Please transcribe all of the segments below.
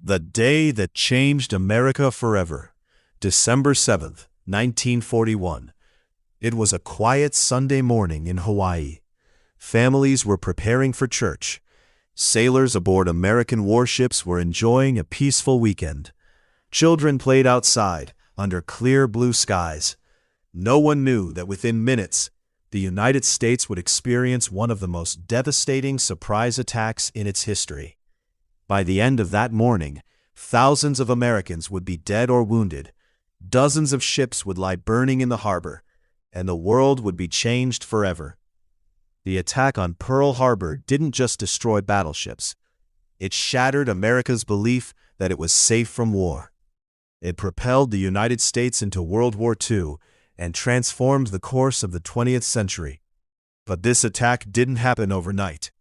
The day that changed America forever. December 7th, 1941. It was a quiet Sunday morning in Hawaii. Families were preparing for church. Sailors aboard American warships were enjoying a peaceful weekend. Children played outside under clear blue skies. No one knew that within minutes, the United States would experience one of the most devastating surprise attacks in its history. By the end of that morning, thousands of Americans would be dead or wounded, dozens of ships would lie burning in the harbor, and the world would be changed forever. The attack on Pearl Harbor didn't just destroy battleships. It shattered America's belief that it was safe from war. It propelled the United States into World War II and transformed the course of the 20th century. But this attack didn't happen overnight.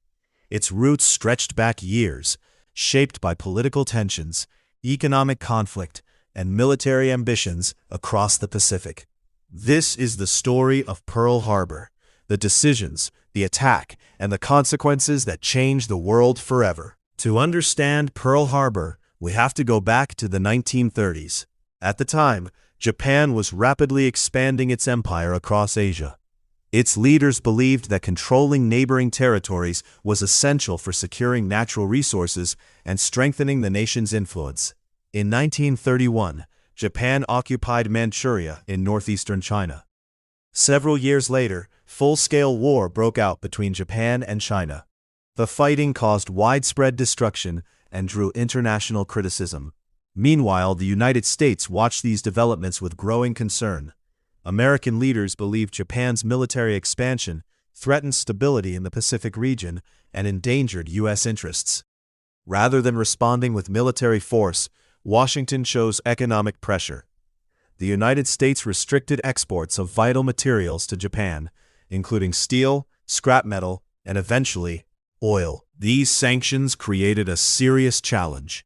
Its roots stretched back years, shaped by political tensions, economic conflict, and military ambitions across the Pacific. This is the story of Pearl Harbor, the decisions, the attack, and the consequences that changed the world forever. To understand Pearl Harbor, we have to go back to the 1930s. At the time, Japan was rapidly expanding its empire across Asia. Its leaders believed that controlling neighboring territories was essential for securing natural resources and strengthening the nation's influence. In 1931, Japan occupied Manchuria in northeastern China. Several years later, full-scale war broke out between Japan and China. The fighting caused widespread destruction and drew international criticism. Meanwhile, the United States watched these developments with growing concern. American leaders believed Japan's military expansion threatened stability in the Pacific region and endangered U.S. interests. Rather than responding with military force, Washington chose economic pressure. The United States restricted exports of vital materials to Japan, including steel, scrap metal, and eventually, oil. These sanctions created a serious challenge.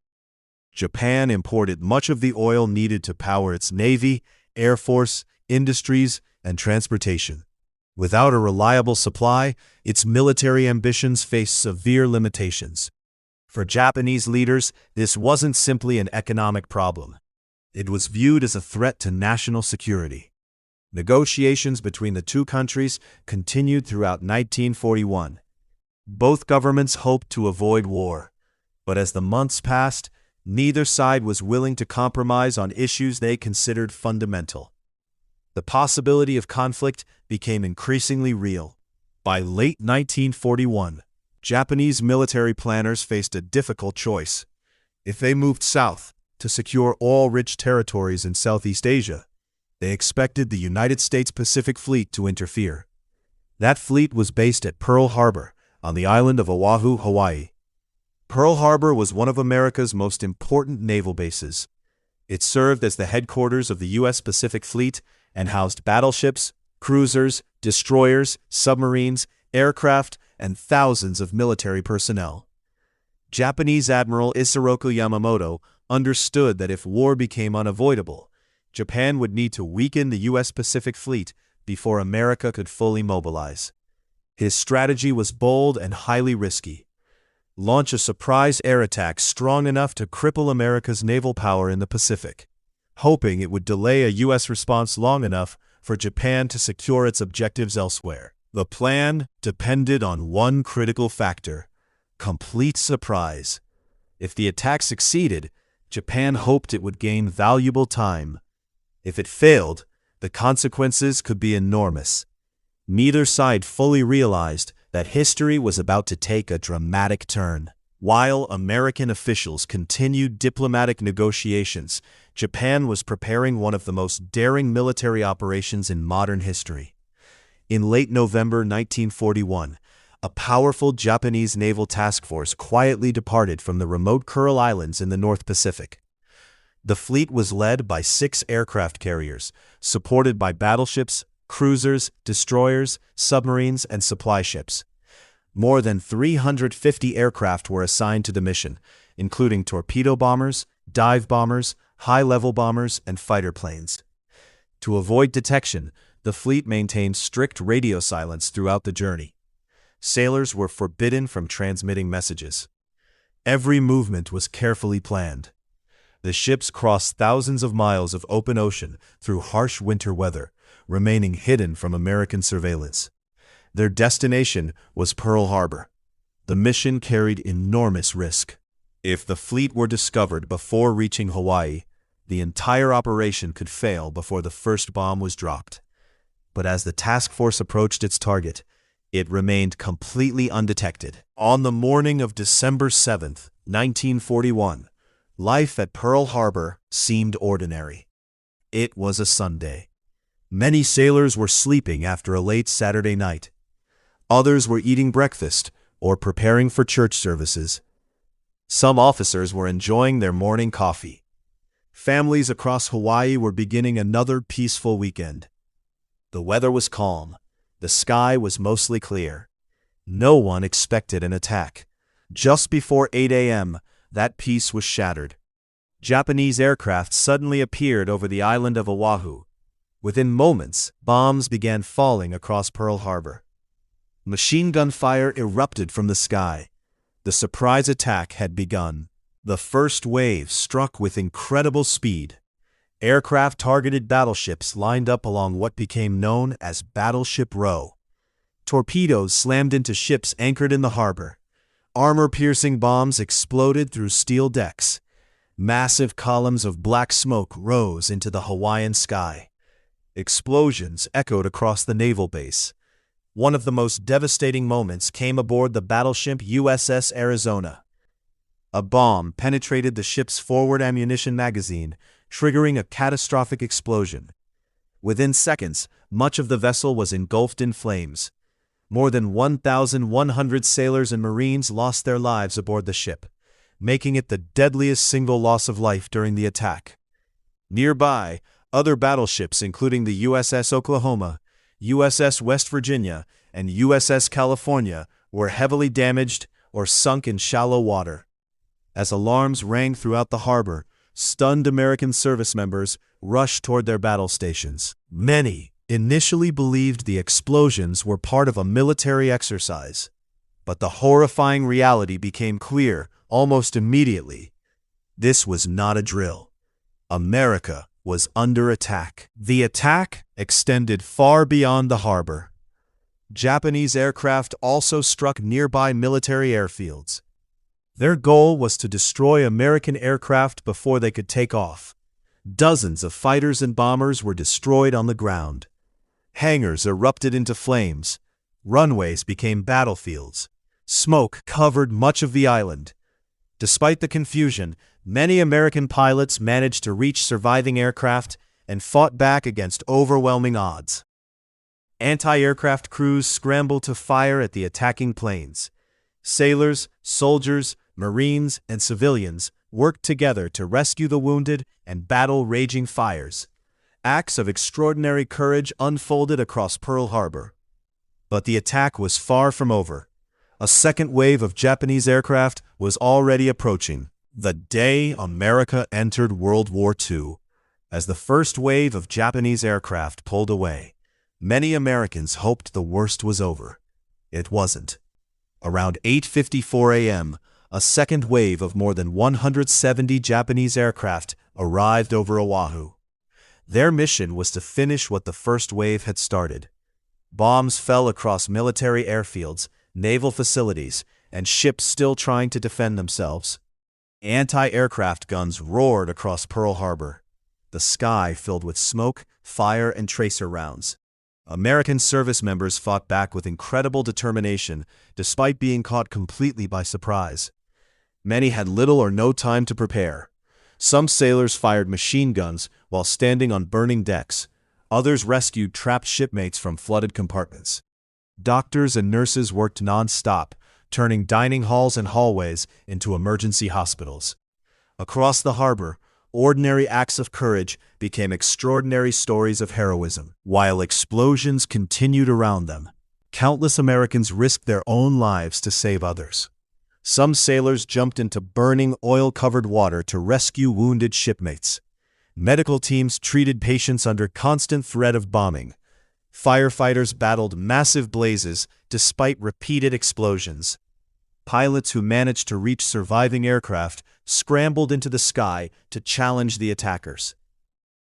Japan imported much of the oil needed to power its navy, air force, industries, and transportation. Without a reliable supply, its military ambitions faced severe limitations. For Japanese leaders, this wasn't simply an economic problem. It was viewed as a threat to national security. Negotiations between the two countries continued throughout 1941. Both governments hoped to avoid war, but as the months passed, neither side was willing to compromise on issues they considered fundamental. The possibility of conflict became increasingly real. By late 1941, Japanese military planners faced a difficult choice. If they moved south to secure oil-rich territories in Southeast Asia, they expected the United States Pacific Fleet to interfere. That fleet was based at Pearl Harbor, on the island of Oahu, Hawaii. Pearl Harbor was one of America's most important naval bases. It served as the headquarters of the U.S. Pacific Fleet and housed battleships, cruisers, destroyers, submarines, aircraft, and thousands of military personnel. Japanese Admiral Isoroku Yamamoto understood that if war became unavoidable, Japan would need to weaken the U.S. Pacific Fleet before America could fully mobilize. His strategy was bold and highly risky. Launch a surprise air attack strong enough to cripple America's naval power in the Pacific, hoping it would delay a U.S. response long enough for Japan to secure its objectives elsewhere. The plan depended on one critical factor: complete surprise. If the attack succeeded, Japan hoped it would gain valuable time. If it failed, the consequences could be enormous. Neither side fully realized that history was about to take a dramatic turn. While American officials continued diplomatic negotiations, Japan was preparing one of the most daring military operations in modern history. In late November 1941, a powerful Japanese naval task force quietly departed from the remote Kuril Islands in the North Pacific. The fleet was led by 6 aircraft carriers, supported by battleships, cruisers, destroyers, submarines, and supply ships. More than 350 aircraft were assigned to the mission, including torpedo bombers, dive bombers, high-level bombers, and fighter planes. To avoid detection, the fleet maintained strict radio silence throughout the journey. Sailors were forbidden from transmitting messages. Every movement was carefully planned. The ships crossed thousands of miles of open ocean through harsh winter weather, remaining hidden from American surveillance. Their destination was Pearl Harbor. The mission carried enormous risk. If the fleet were discovered before reaching Hawaii, the entire operation could fail before the first bomb was dropped. But as the task force approached its target, it remained completely undetected. On the morning of December 7, 1941, life at Pearl Harbor seemed ordinary. It was a Sunday. Many sailors were sleeping after a late Saturday night. Others were eating breakfast or preparing for church services. Some officers were enjoying their morning coffee. Families across Hawaii were beginning another peaceful weekend. The weather was calm. The sky was mostly clear. No one expected an attack. Just before 8 a.m., that peace was shattered. Japanese aircraft suddenly appeared over the island of Oahu. Within moments, bombs began falling across Pearl Harbor. Machine gun fire erupted from the sky. The surprise attack had begun. The first wave struck with incredible speed. Aircraft targeted battleships lined up along what became known as Battleship Row. Torpedoes slammed into ships anchored in the harbor. Armor-piercing bombs exploded through steel decks. Massive columns of black smoke rose into the Hawaiian sky. Explosions echoed across the naval base. One of the most devastating moments came aboard the battleship USS Arizona. A bomb penetrated the ship's forward ammunition magazine, triggering a catastrophic explosion. Within seconds, much of the vessel was engulfed in flames. More than 1,100 sailors and Marines lost their lives aboard the ship, making it the deadliest single loss of life during the attack. Nearby, other battleships including the USS Oklahoma, USS West Virginia, and USS California were heavily damaged or sunk in shallow water. As alarms rang throughout the harbor, stunned American service members rushed toward their battle stations. Many initially believed the explosions were part of a military exercise, but the horrifying reality became clear almost immediately. This was not a drill. America was under attack. The attack extended far beyond the harbor. Japanese aircraft also struck nearby military airfields. Their goal was to destroy American aircraft before they could take off. Dozens of fighters and bombers were destroyed on the ground. Hangars erupted into flames. Runways became battlefields. Smoke covered much of the island. Despite the confusion, many American pilots managed to reach surviving aircraft and fought back against overwhelming odds. Anti-aircraft crews scrambled to fire at the attacking planes. Sailors, soldiers, Marines, and civilians worked together to rescue the wounded and battle raging fires. Acts of extraordinary courage unfolded across Pearl Harbor. But the attack was far from over. A second wave of Japanese aircraft was already approaching. The day America entered World War II. As the first wave of Japanese aircraft pulled away, many Americans hoped the worst was over. It wasn't. Around 8:54 a.m., a second wave of more than 170 Japanese aircraft arrived over Oahu. Their mission was to finish what the first wave had started. Bombs fell across military airfields, naval facilities, and ships still trying to defend themselves. Anti-aircraft guns roared across Pearl Harbor, the sky filled with smoke, fire, and tracer rounds. American service members fought back with incredible determination, despite being caught completely by surprise. Many had little or no time to prepare. Some sailors fired machine guns while standing on burning decks. Others rescued trapped shipmates from flooded compartments. Doctors and nurses worked non-stop, turning dining halls and hallways into emergency hospitals. Across the harbor, ordinary acts of courage became extraordinary stories of heroism. While explosions continued around them, countless Americans risked their own lives to save others. Some sailors jumped into burning, oil-covered water to rescue wounded shipmates. Medical teams treated patients under constant threat of bombing. Firefighters battled massive blazes despite repeated explosions. Pilots who managed to reach surviving aircraft scrambled into the sky to challenge the attackers.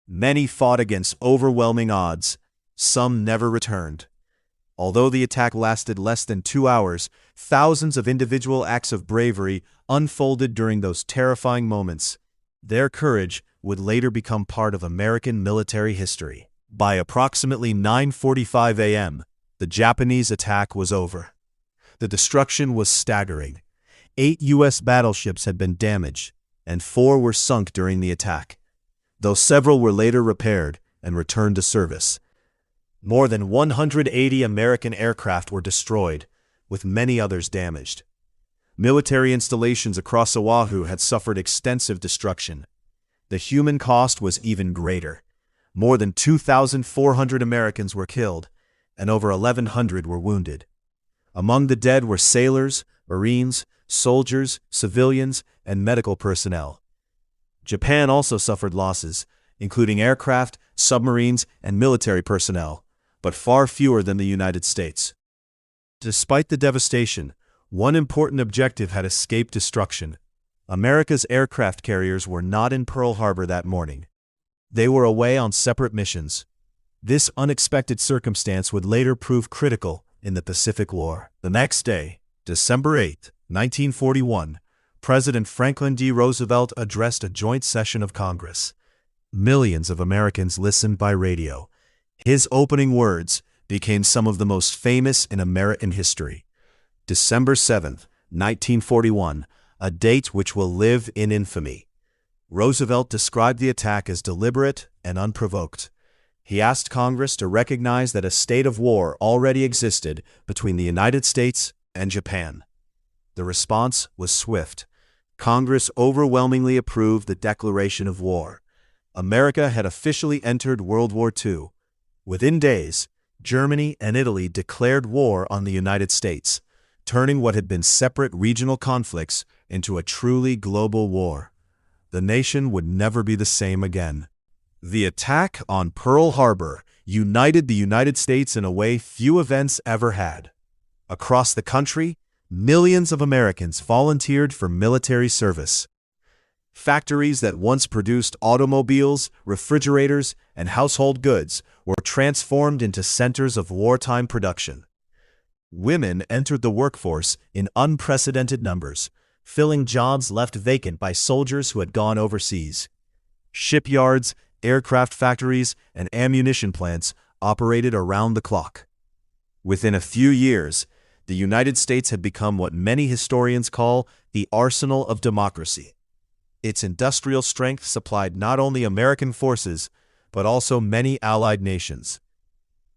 Many fought against overwhelming odds. Some never returned. Although the attack lasted less than 2 hours, thousands of individual acts of bravery unfolded during those terrifying moments. Their courage would later become part of American military history. By approximately 9:45 a.m., the Japanese attack was over. The destruction was staggering. 8 U.S. battleships had been damaged, and 4 were sunk during the attack, though several were later repaired and returned to service. More than 180 American aircraft were destroyed, with many others damaged. Military installations across Oahu had suffered extensive destruction. The human cost was even greater. More than 2,400 Americans were killed, and over 1,100 were wounded. Among the dead were sailors, Marines, soldiers, civilians, and medical personnel. Japan also suffered losses, including aircraft, submarines, and military personnel, but far fewer than the United States. Despite the devastation, one important objective had escaped destruction. America's aircraft carriers were not in Pearl Harbor that morning. They were away on separate missions. This unexpected circumstance would later prove critical in the Pacific War. The next day, December 8, 1941, President Franklin D. Roosevelt addressed a joint session of Congress. Millions of Americans listened by radio. His opening words became some of the most famous in American history. December 7, 1941, a date which will live in infamy. Roosevelt described the attack as deliberate and unprovoked. He asked Congress to recognize that a state of war already existed between the United States and Japan. The response was swift. Congress overwhelmingly approved the declaration of war. America had officially entered World War II. Within days, Germany and Italy declared war on the United States, turning what had been separate regional conflicts into a truly global war. The nation would never be the same again. The attack on Pearl Harbor united the United States in a way few events ever had. Across the country, millions of Americans volunteered for military service. Factories that once produced automobiles, refrigerators, and household goods were transformed into centers of wartime production. Women entered the workforce in unprecedented numbers, filling jobs left vacant by soldiers who had gone overseas. Shipyards, aircraft factories, and ammunition plants operated around the clock. Within a few years, the United States had become what many historians call the arsenal of democracy. Its industrial strength supplied not only American forces, but also many allied nations.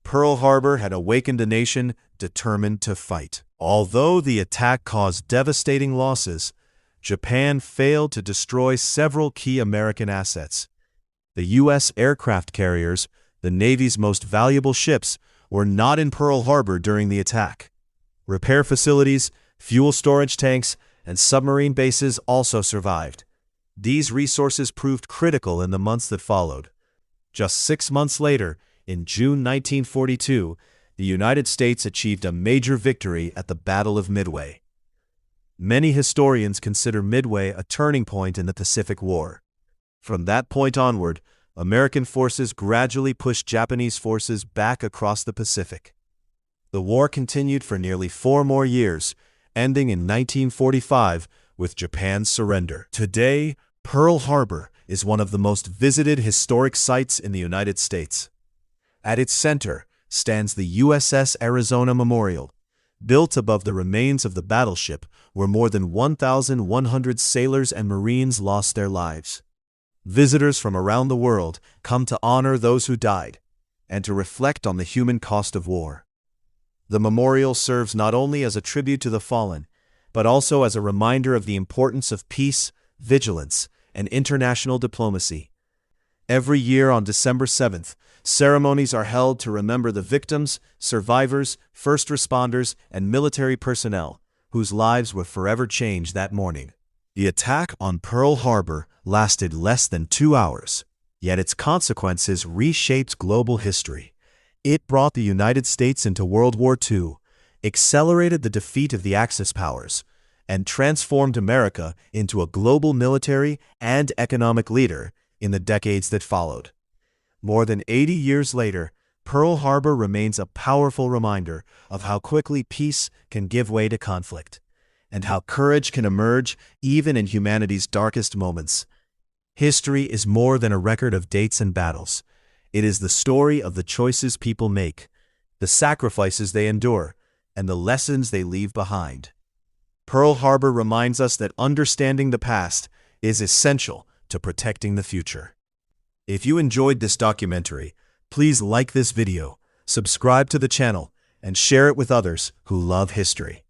Pearl Harbor had awakened a nation determined to fight. Although the attack caused devastating losses, Japan failed to destroy several key American assets. The U.S. aircraft carriers, the Navy's most valuable ships, were not in Pearl Harbor during the attack. Repair facilities, fuel storage tanks, and submarine bases also survived. These resources proved critical in the months that followed. Just 6 months later, in June 1942, the United States achieved a major victory at the Battle of Midway. Many historians consider Midway a turning point in the Pacific War. From that point onward, American forces gradually pushed Japanese forces back across the Pacific. The war continued for nearly 4 more years, ending in 1945 with Japan's surrender. Today, Pearl Harbor is one of the most visited historic sites in the United States. At its center stands the USS Arizona Memorial, built above the remains of the battleship where more than 1,100 sailors and Marines lost their lives. Visitors from around the world come to honor those who died and to reflect on the human cost of war. The memorial serves not only as a tribute to the fallen, but also as a reminder of the importance of peace, vigilance, and international diplomacy. Every year on December 7th, ceremonies are held to remember the victims, survivors, first responders, and military personnel whose lives were forever changed that morning. The attack on Pearl Harbor lasted less than 2 hours, yet its consequences reshaped global history. It brought the United States into World War II, accelerated the defeat of the Axis powers, and transformed America into a global military and economic leader in the decades that followed. More than 80 years later, Pearl Harbor remains a powerful reminder of how quickly peace can give way to conflict, and how courage can emerge even in humanity's darkest moments. History is more than a record of dates and battles. It is the story of the choices people make, the sacrifices they endure, and the lessons they leave behind. Pearl Harbor reminds us that understanding the past is essential to protecting the future. If you enjoyed this documentary, please like this video, subscribe to the channel, and share it with others who love history.